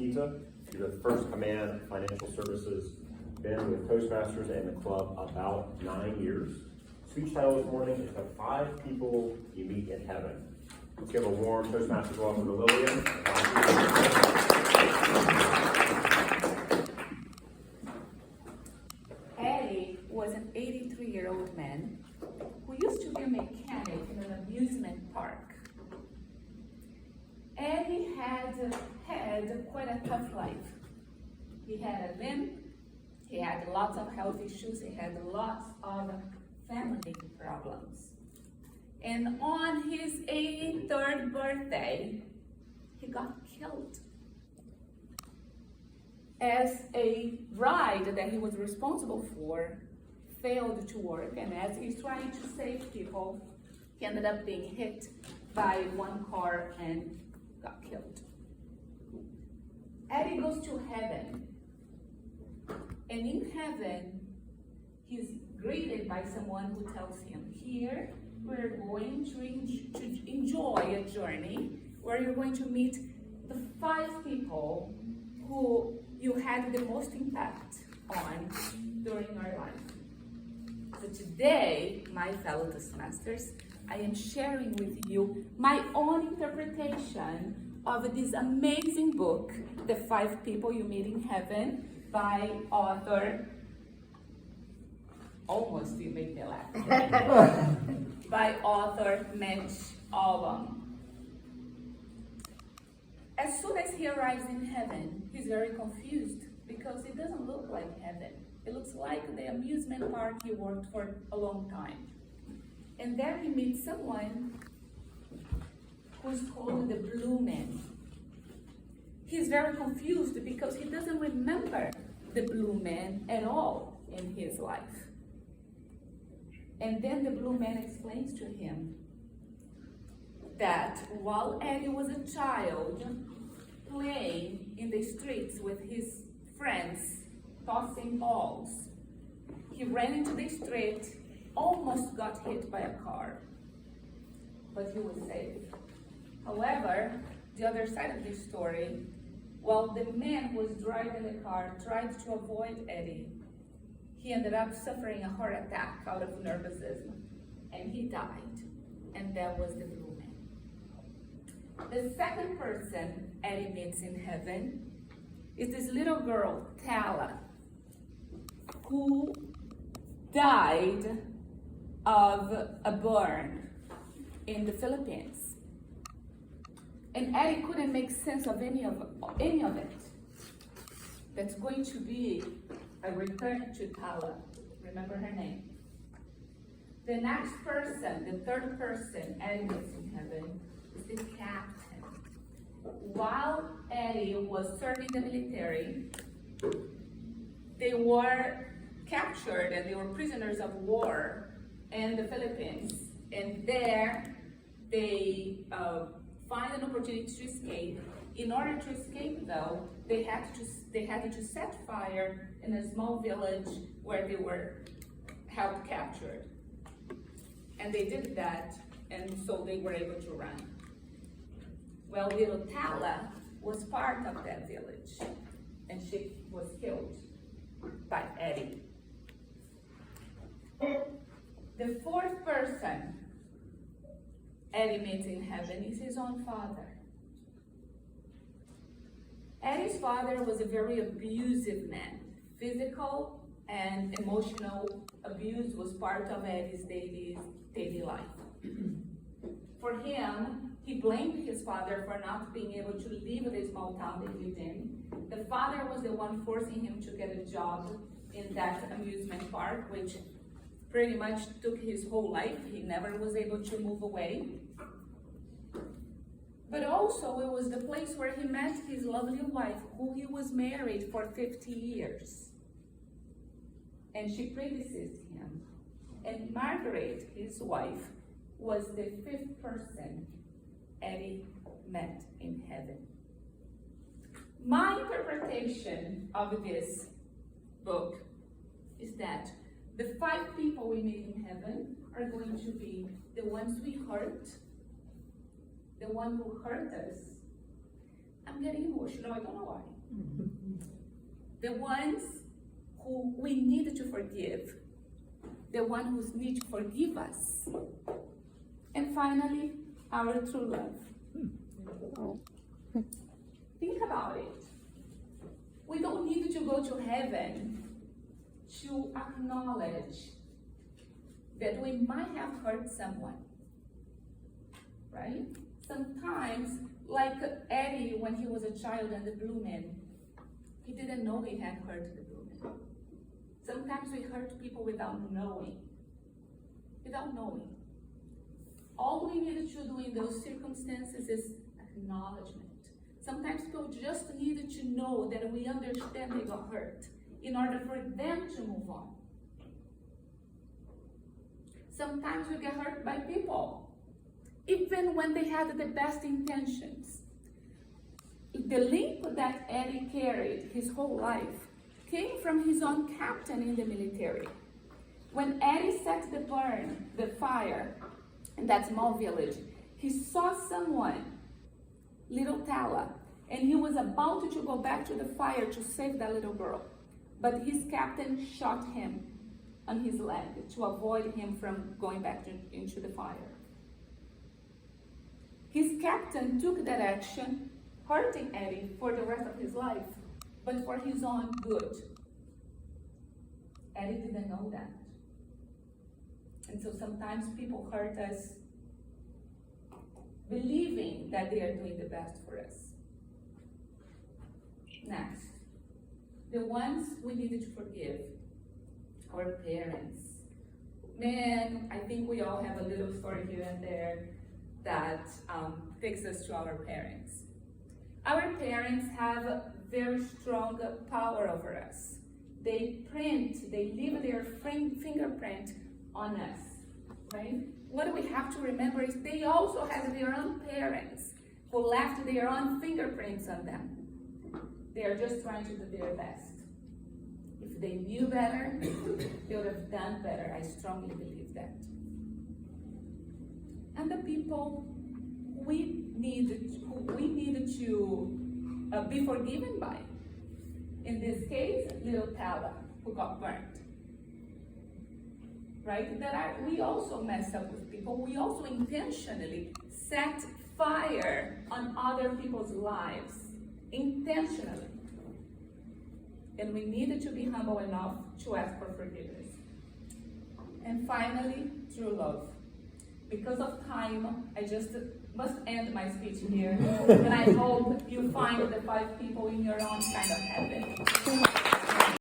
Mesquita. You're the First Command Financial Services. Been with Toastmasters and the club about 9 years. Speech title this morning is The 5 People You Meet in Heaven. Let's give a warm Toastmasters welcome to Lilian. Eddie was an 83-year-old man who used to be a mechanic in an amusement park. Eddie had quite a tough life. He had a limp, he had lots of health issues, he had lots of family problems. And on his 83rd birthday, he got killed. As a ride that he was responsible for failed to work, and as he's trying to save people, he ended up being hit by one car and got killed. Eddie goes to heaven, and in heaven, he's greeted by someone who tells him, here we're going to enjoy a journey where you're going to meet the 5 people who you had the most impact on during our life. So today, my fellow Toastmasters, I am sharing with you my own interpretation of this amazing book, The 5 People You Meet in Heaven, by author, almost you made me laugh, by author Mitch Albom. As soon as he arrives in heaven, he's very confused because it doesn't look like heaven. It looks like the amusement park he worked for a long time. And there he meets someone who's called the Blue Man. He's very confused because he doesn't remember the Blue Man at all in his life. And then the Blue Man explains to him that while Eddie was a child playing in the streets with his friends, tossing balls, he ran into the street, almost got hit by a car, but he was safe. However, the other side of this story, while the man who was driving the car tried to avoid Eddie, he ended up suffering a heart attack out of nervousness, and he died. And that was the Blue Man. The second person Eddie meets in heaven is this little girl, Tala, who died of a burn in the Philippines. And Eddie couldn't make sense of any of it. That's going to be a return to Tala. Remember her name. The next person, the third person Eddie meets in heaven, is the captain. While Eddie was serving the military, they were captured and they were prisoners of war in the Philippines. And there they find an opportunity to escape. In order to escape, though, they had to set fire in a small village where they were held captured. And they did that, and so they were able to run. Well, little Tala was part of that village, and she was killed by Eddie. The fourth person Eddie meets in heaven is his own father. Eddie's father was a very abusive man. Physical and emotional abuse was part of Eddie's daily life. For him, he blamed his father for not being able to leave the small town they lived in. The father was the one forcing him to get a job in that amusement park, which pretty much took his whole life. He never was able to move away. But also, it was the place where he met his lovely wife, who he was married for 50 years. And she predeceased him. And Margaret, his wife, was the 5th person Eddie met in heaven. My interpretation of this book is that the 5 people we meet in heaven are going to be the ones we hurt, the one who hurt us, and I'm getting emotional, I don't know why. The ones who we need to forgive, the one who need to forgive us. And finally, our true love. Think about it. We don't need to go to heaven to acknowledge that we might have hurt someone, right? Sometimes, like Eddie, when he was a child and the Blue Man, he didn't know he had hurt the Blue Man. Sometimes we hurt people without knowing. Without knowing. All we need to do in those circumstances is acknowledgement. Sometimes people just need to know that we understand they got hurt in order for them to move on. Sometimes we get hurt by people, even when they had the best intentions. The limp that Eddie carried his whole life came from his own captain in the military. When Eddie set the fire in that small village, he saw someone, little Tala, and he was about to go back to the fire to save that little girl. But his captain shot him on his leg to avoid him from going back into the fire. His captain took that action, hurting Eddie for the rest of his life, but for his own good. Eddie didn't know that. And so sometimes people hurt us believing that they are doing the best for us. Next, the ones we needed to forgive, our parents. Man, I think we all have a little story here and there that takes us to our parents. Our parents have a very strong power over us. They leave their fingerprint on us, right? What we have to remember is they also have their own parents who left their own fingerprints on them. They are just trying to do their best. If they knew better, they would have done better. I strongly believe that. And the people we need to be forgiven by. In this case, little Tala, who got burnt. Right? We also mess up with people. We also intentionally set fire on other people's lives. Intentionally. And we needed to be humble enough to ask for forgiveness. And finally, true love. Because of time, I just must end my speech here. And I hope you find the 5 people in your own kind of heaven.